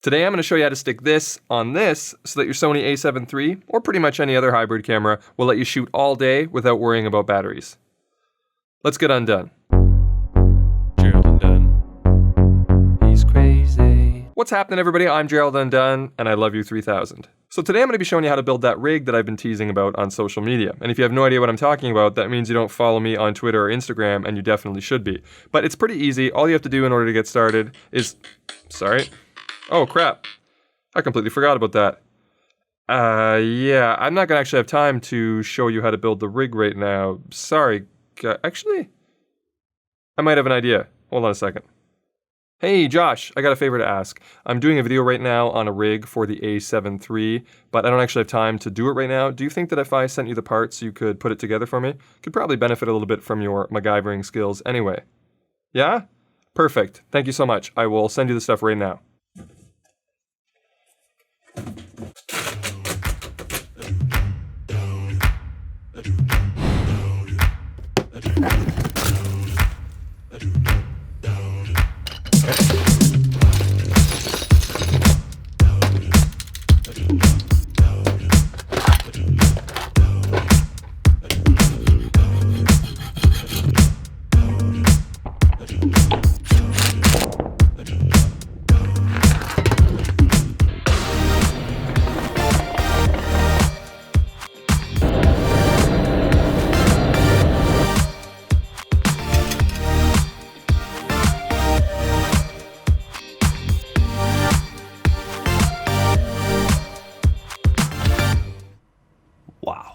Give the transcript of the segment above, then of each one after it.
Today I'm going to show you how to stick this on this so that your Sony a7 III, or pretty much any other hybrid camera, will let you shoot all day without worrying about batteries. Let's get undone. Gerald Undone. He's crazy. What's happening, everybody? I'm Gerald Undone, and I love you 3000. So today I'm going to be showing you how to build that rig that I've been teasing about on social media. And if you have no idea what I'm talking about, that means you don't follow me on Twitter or Instagram, and you definitely should be. But it's pretty easy. All you have to do in order to get started is... Sorry. Oh, crap. I completely forgot about that. Yeah, I'm not going to actually have time to show you how to build the rig right now. Sorry. Actually, I might have an idea. Hold on a second. Hey, Josh, I got a favor to ask. I'm doing a video right now on a rig for the a7 III, but I don't actually have time to do it right now. Do you think that if I sent you the parts, you could put it together for me? Could probably benefit a little bit from your MacGyvering skills anyway. Yeah? Perfect. Thank you so much. I will send you the stuff right now. Wow.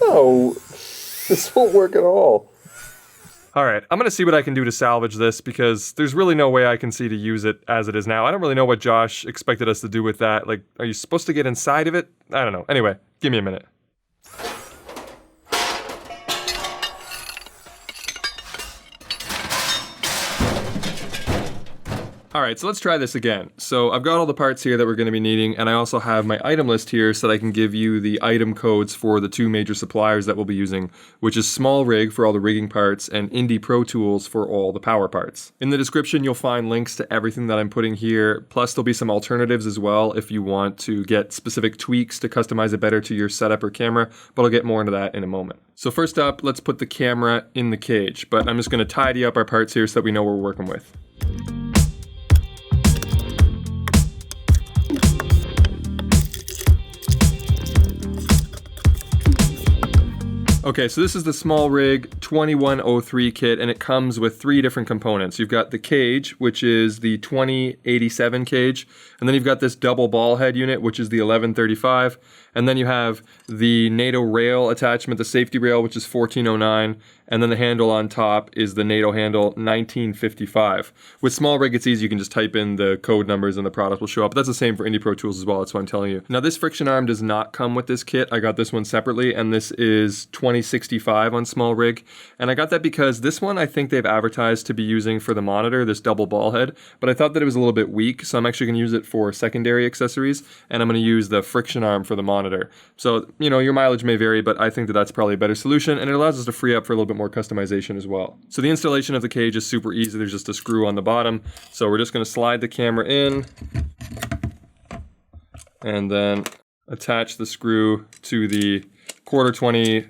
No, this won't work at all. Alright, I'm gonna see what I can do to salvage this because there's really no way I can see to use it as it is now. I don't really know what Josh expected us to do with that. Like, are you supposed to get inside of it? I don't know. Anyway, give me a minute. Alright, so let's try this again. So I've got all the parts here that we're going to be needing, and I also have my item list here so that I can give you the item codes for the two major suppliers that we'll be using, which is Small Rig for all the rigging parts and Indie Pro Tools for all the power parts. In the description you'll find links to everything that I'm putting here, plus there'll be some alternatives as well if you want to get specific tweaks to customize it better to your setup or camera, but I'll get more into that in a moment. So first up, let's put the camera in the cage, but I'm just going to tidy up our parts here so that we know what we're working with. Okay, so this is the Small Rig 2103 kit, and it comes with three different components. You've got the cage, which is the 2087 cage, and then you've got this double ball head unit, which is the 1135, and then you have the NATO rail attachment, the safety rail, which is 1409, and then the handle on top is the NATO handle 1955. With Small Rig, it's easy. You can just type in the code numbers and the product will show up. That's the same for Indie Pro Tools as well. That's what I'm telling you. Now, this friction arm does not come with this kit. I got this one separately, and this is 2065 on Small Rig. And I got that because this one I think they've advertised to be using for the monitor, this double ball head, but I thought that it was a little bit weak, so I'm actually going to use it for secondary accessories, and I'm going to use the friction arm for the monitor. So, you know, your mileage may vary, but I think that that's probably a better solution, and it allows us to free up for a little bit more customization as well. So the installation of the cage is super easy. There's just a screw on the bottom. So we're just going to slide the camera in and then attach the screw to the 1/4-20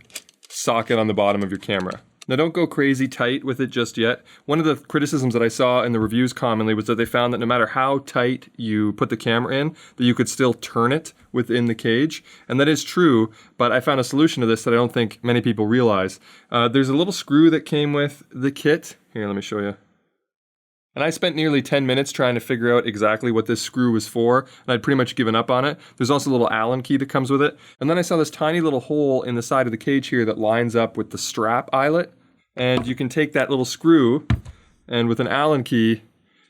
socket on the bottom of your camera. Now don't go crazy tight with it just yet. One of the criticisms that I saw in the reviews commonly was that they found that no matter how tight you put the camera in, that you could still turn it within the cage. And that is true, but I found a solution to this that I don't think many people realize. There's a little screw that came with the kit. Here, let me show you. And I spent nearly 10 minutes trying to figure out exactly what this screw was for, and I'd pretty much given up on it. There's also a little Allen key that comes with it. And then I saw this tiny little hole in the side of the cage here that lines up with the strap eyelet. And you can take that little screw, and with an Allen key,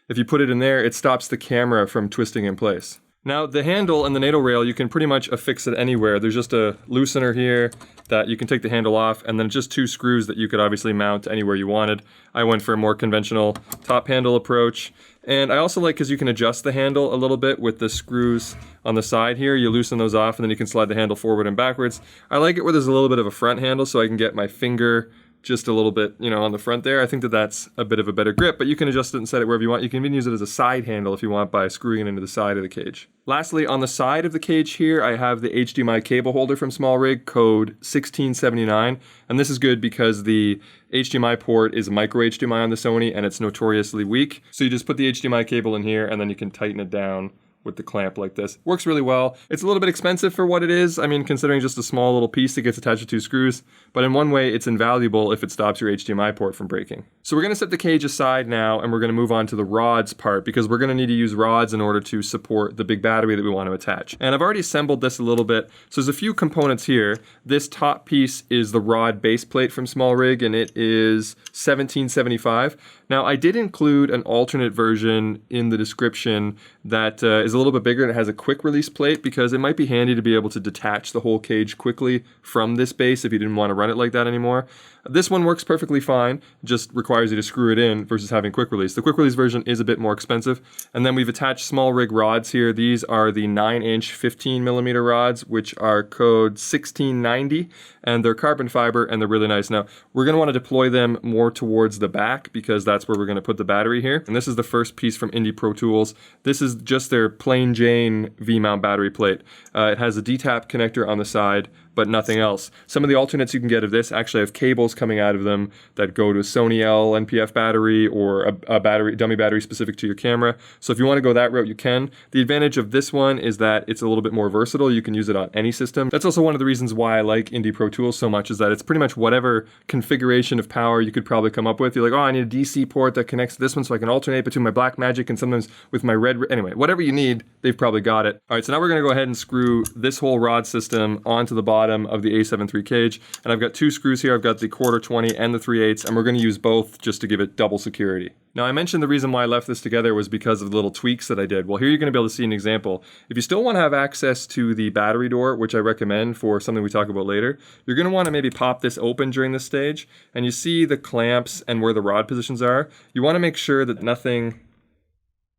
if you put it in there, it stops the camera from twisting in place. Now, the handle and the NATO rail, you can pretty much affix it anywhere. There's just a loosener here that you can take the handle off, and then just two screws that you could obviously mount anywhere you wanted. I went for a more conventional top handle approach, And I also like because you can adjust the handle a little bit with the screws on the side here. You loosen those off and then you can slide the handle forward and backwards. I like it where there's a little bit of a front handle so I can get my finger just a little bit, on the front there. I think that that's a bit of a better grip, but you can adjust it and set it wherever you want. You can even use it as a side handle if you want by screwing it into the side of the cage. Lastly, on the side of the cage here, I have the HDMI cable holder from SmallRig, code 1679. And this is good because the HDMI port is micro HDMI on the Sony and it's notoriously weak. So you just put the HDMI cable in here and then you can tighten it down with the clamp like this. Works really well. It's a little bit expensive for what it is. I mean, considering just a small little piece that gets attached to 2 screws, but in one way it's invaluable if it stops your HDMI port from breaking. So we're gonna set the cage aside now and we're gonna move on to the rods part because we're gonna need to use rods in order to support the big battery that we want to attach. And I've already assembled this a little bit. So there's a few components here. This top piece is the rod base plate from SmallRig and it is $17.75. Now I did include an alternate version in the description that is a little bit bigger and it has a quick release plate because it might be handy to be able to detach the whole cage quickly from this base if you didn't want to run it like that anymore. This one works perfectly fine, just requires you to screw it in versus having quick release. The quick release version is a bit more expensive. And then we've attached SmallRig rods here. These are the 9-inch 15mm rods, which are code 1690, and they're carbon fiber and they're really nice. Now, we're gonna wanna deploy them more towards the back because that's where we're gonna put the battery here. And this is the first piece from Indie Pro Tools. This is just their plain Jane V-mount battery plate. It has a D-tap connector on the side, but nothing else. Some of the alternates you can get of this actually have cables coming out of them that go to a Sony L NPF battery or a dummy battery specific to your camera. So if you want to go that route, you can. The advantage of this one is that it's a little bit more versatile. You can use it on any system. That's also one of the reasons why I like Indie Pro Tools so much, is that it's pretty much whatever configuration of power you could probably come up with. You're like, oh, I need a DC port that connects to this one so I can alternate between my Blackmagic and sometimes with my red. Anyway, whatever you need, they've probably got it. All right, so now we're going to go ahead and screw this whole rod system onto the bottom of the A7 III cage. And I've got 2 screws here. I've got the 1/4 20 and the 3/8, and we're going to use both just to give it double security. Now, I mentioned the reason why I left this together was because of the little tweaks that I did. Well, here you're going to be able to see an example. If you still want to have access to the battery door, which I recommend for something we talk about later, you're going to want to maybe pop this open during this stage, and you see the clamps and where the rod positions are. You want to make sure that nothing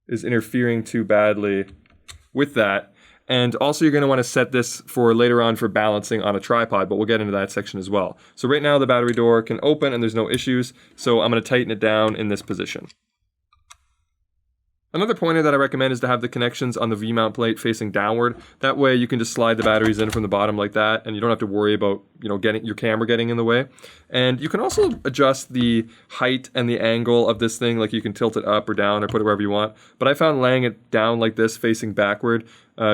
is interfering too badly with that. And also you're going to want to set this for later on for balancing on a tripod, but we'll get into that section as well. So right now the battery door can open and there's no issues, so I'm going to tighten it down in this position. Another pointer that I recommend is to have the connections on the V-mount plate facing downward. That way you can just slide the batteries in from the bottom like that, and you don't have to worry about, getting your camera getting in the way. And you can also adjust the height and the angle of this thing, like you can tilt it up or down or put it wherever you want. But I found laying it down like this, facing backward,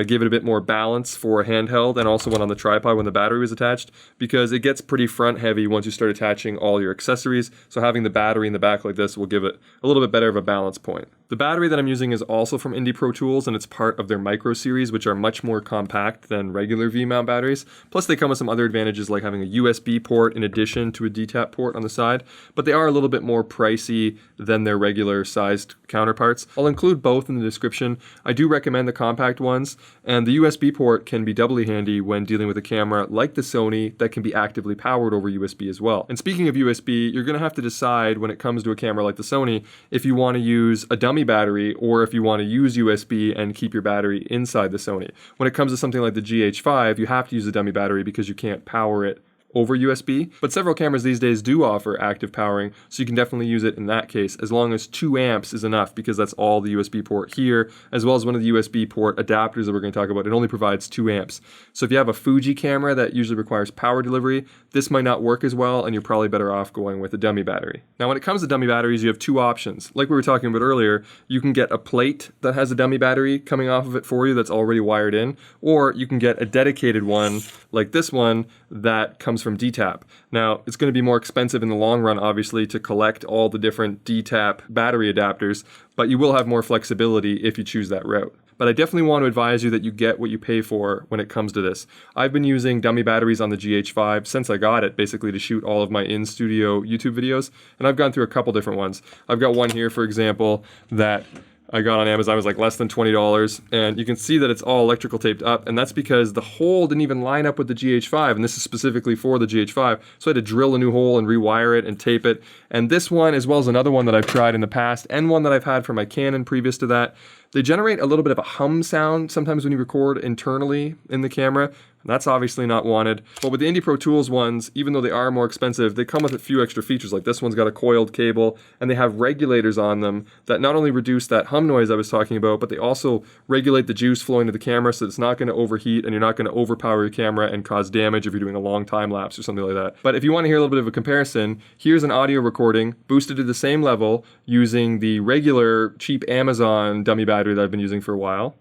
give it a bit more balance for a handheld and also one on the tripod when the battery was attached, because it gets pretty front heavy once you start attaching all your accessories. So having the battery in the back like this will give it a little bit better of a balance point. The battery that I'm using is also from Indie Pro Tools, and it's part of their Micro series, which are much more compact than regular V-mount batteries. Plus they come with some other advantages like having a USB port in addition to a D-tap port on the side, but they are a little bit more pricey than their regular sized counterparts. I'll include both in the description. I do recommend the compact ones, and the USB port can be doubly handy when dealing with a camera like the Sony that can be actively powered over USB as well. And speaking of USB, you're going to have to decide when it comes to a camera like the Sony if you want to use a dummy battery or if you want to use USB and keep your battery inside the Sony. When it comes to something like the GH5, you have to use a dummy battery because you can't power it over USB, but several cameras these days do offer active powering, so you can definitely use it in that case, as long as 2 amps is enough, because that's all the USB port here, as well as one of the USB port adapters that we're going to talk about. It only provides 2 amps. So if you have a Fuji camera that usually requires power delivery, this might not work as well, and you're probably better off going with a dummy battery. Now, when it comes to dummy batteries, you have 2 options. Like we were talking about earlier, you can get a plate that has a dummy battery coming off of it for you that's already wired in, or you can get a dedicated one like this one that comes from D-tap. Now, it's going to be more expensive in the long run, obviously, to collect all the different D-tap battery adapters, but you will have more flexibility if you choose that route. But I definitely want to advise you that you get what you pay for when it comes to this. I've been using dummy batteries on the GH5 since I got it, basically to shoot all of my in-studio YouTube videos, and I've gone through a couple different ones. I've got one here, for example, that I got on Amazon. It was like less than $20, and you can see that it's all electrical taped up, and that's because the hole didn't even line up with the GH5, and this is specifically for the GH5, so I had to drill a new hole and rewire it and tape it. And this one, as well as another one that I've tried in the past, and one that I've had for my Canon previous to that, they generate a little bit of a hum sound sometimes when you record internally in the camera. That's obviously not wanted. But with the Indie Pro Tools ones, even though they are more expensive, they come with a few extra features. Like this one's got a coiled cable, and they have regulators on them that not only reduce that hum noise I was talking about, but they also regulate the juice flowing to the camera so it's not going to overheat and you're not going to overpower your camera and cause damage if you're doing a long time lapse or something like that. But if you want to hear a little bit of a comparison, here's an audio recording boosted to the same level using the regular cheap Amazon dummy battery that I've been using for a while.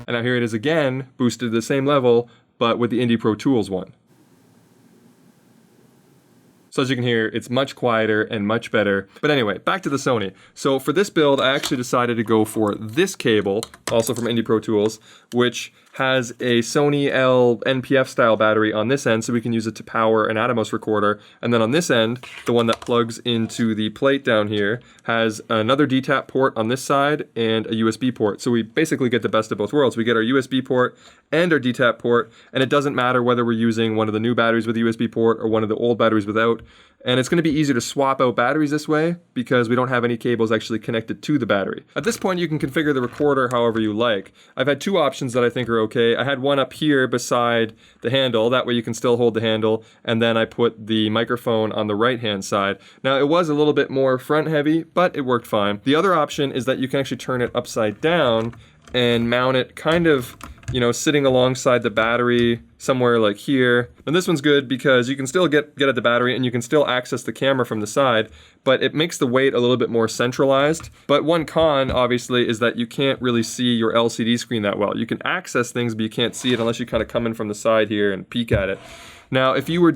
And now here it is again, boosted to the same level, but with the Indie Pro Tools one. So as you can hear, it's much quieter and much better. But anyway, back to the Sony. So for this build, I actually decided to go for this cable, also from Indie Pro Tools, which has a Sony L NPF style battery on this end, so we can use it to power an Atomos recorder. And then on this end, the one that plugs into the plate down here, has another DTAP port on this side and a USB port. So we basically get the best of both worlds. We get our USB port and our DTAP port, and it doesn't matter whether we're using one of the new batteries with a USB port or one of the old batteries without. And it's going to be easier to swap out batteries this way because we don't have any cables actually connected to the battery. At this point, you can configure the recorder however you like. I've had two options that I think are okay. I had one up here beside the handle. That way you can still hold the handle. And then I put the microphone on the right-hand side. Now, it was a little bit more front heavy, but it worked fine. The other option is that you can actually turn it upside down and mount it kind of, you know, sitting alongside the battery somewhere like here. And this one's good because you can still get at the battery and you can still access the camera from the side, but it makes the weight a little bit more centralized. But one con, obviously, is that you can't really see your LCD screen that well. You can access things, but you can't see it unless you kind of come in from the side here and peek at it. Now, if you were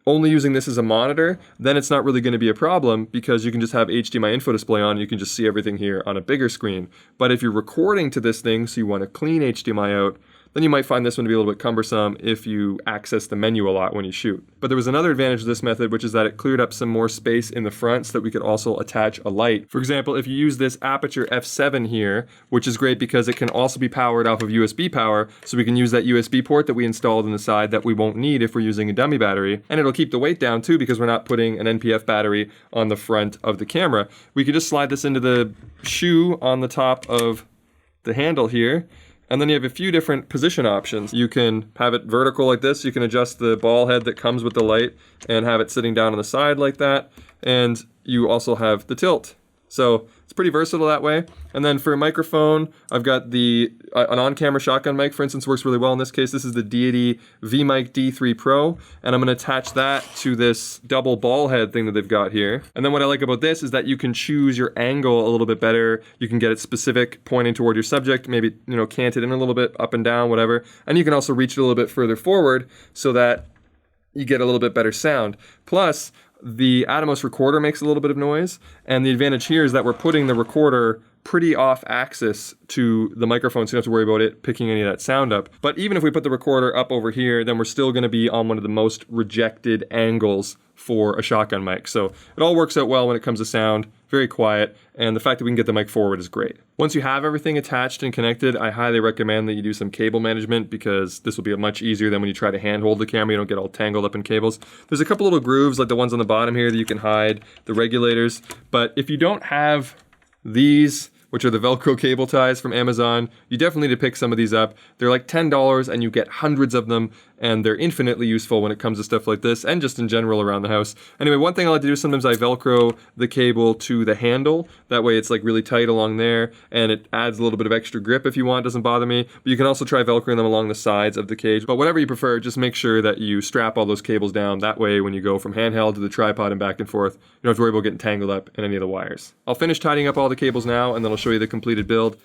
only using this as a monitor, then it's not really going to be a problem because you can just have HDMI info display on and you can just see everything here on a bigger screen. But if you're recording to this thing, so you want to clean HDMI out, then you might find this one to be a little bit cumbersome if you access the menu a lot when you shoot. But there was another advantage of this method, which is that it cleared up some more space in the front so that we could also attach a light. For example, if you use this Aperture F7 here, which is great because it can also be powered off of USB power, so we can use that USB port that we installed in the side that we won't need if we're using a dummy battery. And it'll keep the weight down too because we're not putting an NPF battery on the front of the camera. We could just slide this into the shoe on the top of the handle here. And then you have a few different position options. You can have it vertical like this. You can adjust the ball head that comes with the light and have it sitting down on the side like that. And you also have the tilt. So it's pretty versatile that way. And then for a microphone, I've got an on-camera shotgun mic, for instance, works really well in this case. This is the Deity V-Mic D3 Pro, and I'm gonna attach that to this double ball head thing that they've got here. And then what I like about this is that you can choose your angle a little bit better. You can get it specific, pointing toward your subject, maybe, you know, cant it in a little bit, up and down, whatever. And you can also reach it a little bit further forward so that you get a little bit better sound. Plus, the Atomos recorder makes a little bit of noise, and the advantage here is that we're putting the recorder pretty off axis to the microphone, so you don't have to worry about it picking any of that sound up. But even if we put the recorder up over here, then we're still going to be on one of the most rejected angles for a shotgun mic. So it all works out well when it comes to sound, very quiet, and the fact that we can get the mic forward is great. Once you have everything attached and connected, I highly recommend that you do some cable management because this will be much easier than when you try to handhold the camera. You don't get all tangled up in cables. There's a couple little grooves like the ones on the bottom here that you can hide the regulators, but if you don't have these, which are the Velcro cable ties from Amazon, you definitely need to pick some of these up. They're like $10 and you get hundreds of them, and they're infinitely useful when it comes to stuff like this and just in general around the house. Anyway, one thing I like to do is sometimes I Velcro the cable to the handle. That way it's like really tight along there and it adds a little bit of extra grip if you want, it doesn't bother me. But you can also try Velcroing them along the sides of the cage. But whatever you prefer, just make sure that you strap all those cables down. That way when you go from handheld to the tripod and back and forth, you don't have to worry about getting tangled up in any of the wires. I'll finish tidying up all the cables now and then I'll show you the completed build.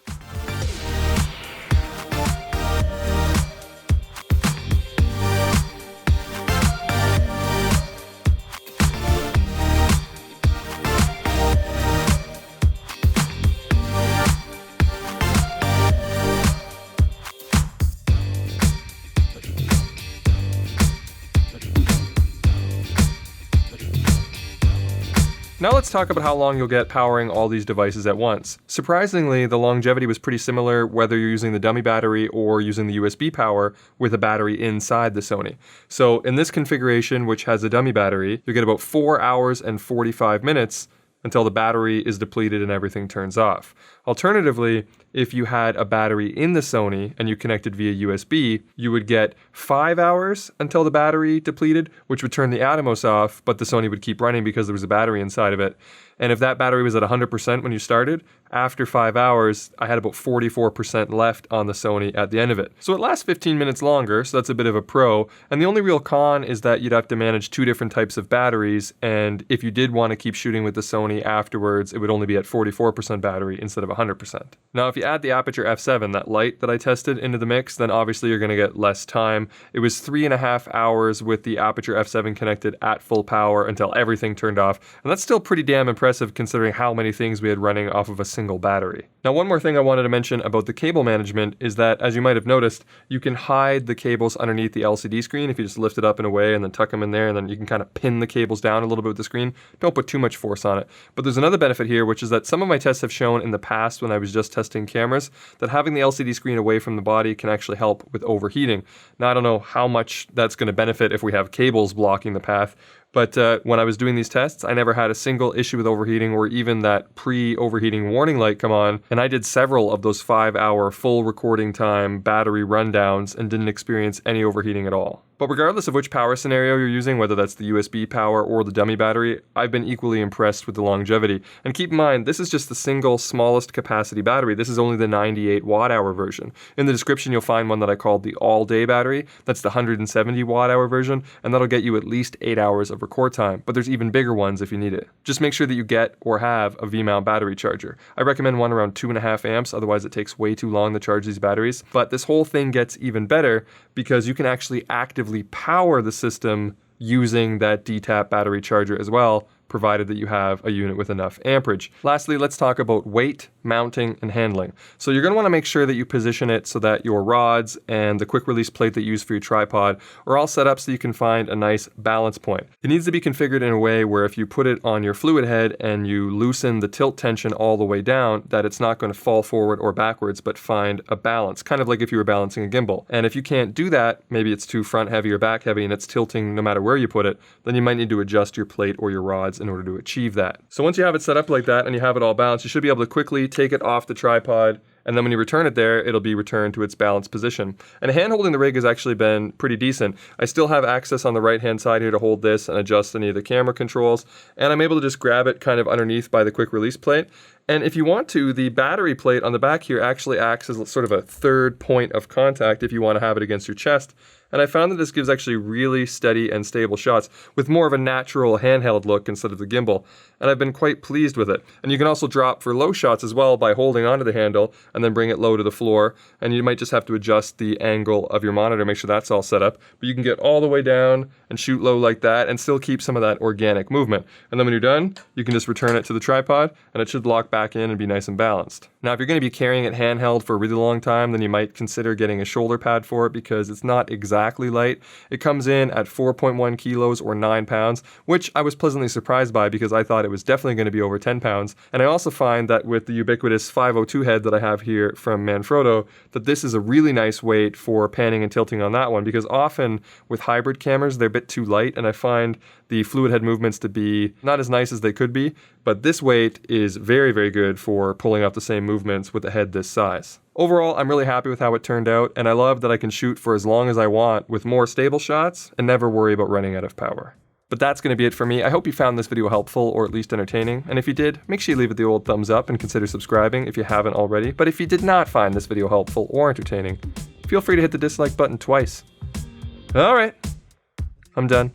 Now let's talk about how long you'll get powering all these devices at once. Surprisingly, the longevity was pretty similar whether you're using the dummy battery or using the USB power with a battery inside the Sony. So in this configuration, which has a dummy battery, you get about 4 hours and 45 minutes until the battery is depleted and everything turns off. Alternatively, if you had a battery in the Sony and you connected via USB, you would get 5 hours until the battery depleted, which would turn the Atomos off, but the Sony would keep running because there was a battery inside of it. And if that battery was at 100% when you started, after 5 hours, I had about 44% left on the Sony at the end of it. So it lasts 15 minutes longer, so that's a bit of a pro. And the only real con is that you'd have to manage 2 different types of batteries, and if you did want to keep shooting with the Sony afterwards, it would only be at 44% battery instead of 100%. Now, if you add the Aperture F7, that light that I tested, into the mix, then obviously you're going to get less time. It was 3.5 hours with the Aperture F7 connected at full power until everything turned off, and that's still pretty damn impressive considering how many things we had running off of a single battery. Now, one more thing I wanted to mention about the cable management is that, as you might have noticed, you can hide the cables underneath the LCD screen if you just lift it up in a way and then tuck them in there, and then you can kind of pin the cables down a little bit with the screen. Don't put too much force on it. But there's another benefit here, which is that some of my tests have shown in the past when I was just testing cameras that having the LCD screen away from the body can actually help with overheating. Now, I don't know how much that's going to benefit if we have cables blocking the path, but when I was doing these tests, I never had a single issue with overheating or even that pre-overheating warning light come on, and I did several of those 5-hour full recording time battery rundowns and didn't experience any overheating at all. But regardless of which power scenario you're using, whether that's the USB power or the dummy battery, I've been equally impressed with the longevity. And keep in mind, this is just the single smallest capacity battery. This is only the 98 watt-hour version. In the description, you'll find one that I called the all-day battery. That's the 170 watt-hour version, and that'll get you at least 8 hours of record time. But there's even bigger ones if you need it. Just make sure that you get or have a V-mount battery charger. I recommend one around 2.5 amps, otherwise it takes way too long to charge these batteries. But this whole thing gets even better because you can actually actively power the system using that DTAP battery charger as well, provided that you have a unit with enough amperage. Lastly, let's talk about weight, mounting, and handling. So you're going to want to make sure that you position it so that your rods and the quick release plate that you use for your tripod are all set up so you can find a nice balance point. It needs to be configured in a way where if you put it on your fluid head and you loosen the tilt tension all the way down, that it's not going to fall forward or backwards, but find a balance, kind of like if you were balancing a gimbal. And if you can't do that, maybe it's too front heavy or back heavy and it's tilting no matter where you put it, then you might need to adjust your plate or your rods in order to achieve that. So once you have it set up like that and you have it all balanced, you should be able to quickly take it off the tripod, and then when you return it there, it'll be returned to its balanced position. And hand holding the rig has actually been pretty decent. I still have access on the right-hand side here to hold this and adjust any of the camera controls, and I'm able to just grab it kind of underneath by the quick release plate. And if you want to, the battery plate on the back here actually acts as sort of a third point of contact if you want to have it against your chest. And I found that this gives actually really steady and stable shots with more of a natural handheld look instead of the gimbal. And I've been quite pleased with it. And you can also drop for low shots as well by holding onto the handle and then bring it low to the floor. And you might just have to adjust the angle of your monitor, make sure that's all set up. But you can get all the way down and shoot low like that and still keep some of that organic movement. And then when you're done, you can just return it to the tripod and it should lock back in and be nice and balanced. Now, if you're going to be carrying it handheld for a really long time, then you might consider getting a shoulder pad for it because it's not exactly light. It comes in at 4.1 kilos or 9 pounds, which I was pleasantly surprised by because I thought it was definitely going to be over 10 pounds. And I also find that with the ubiquitous 502 head that I have here from Manfrotto, that this is a really nice weight for panning and tilting on that one, because often with hybrid cameras, they're a bit too light, and I find the fluid head movements to be not as nice as they could be, but this weight is very, very good for pulling off the same movements with a head this size. Overall, I'm really happy with how it turned out, and I love that I can shoot for as long as I want with more stable shots and never worry about running out of power. But that's going to be it for me. I hope you found this video helpful or at least entertaining, and if you did, make sure you leave it the old thumbs up and consider subscribing if you haven't already. But if you did not find this video helpful or entertaining, feel free to hit the dislike button twice. Alright, I'm done.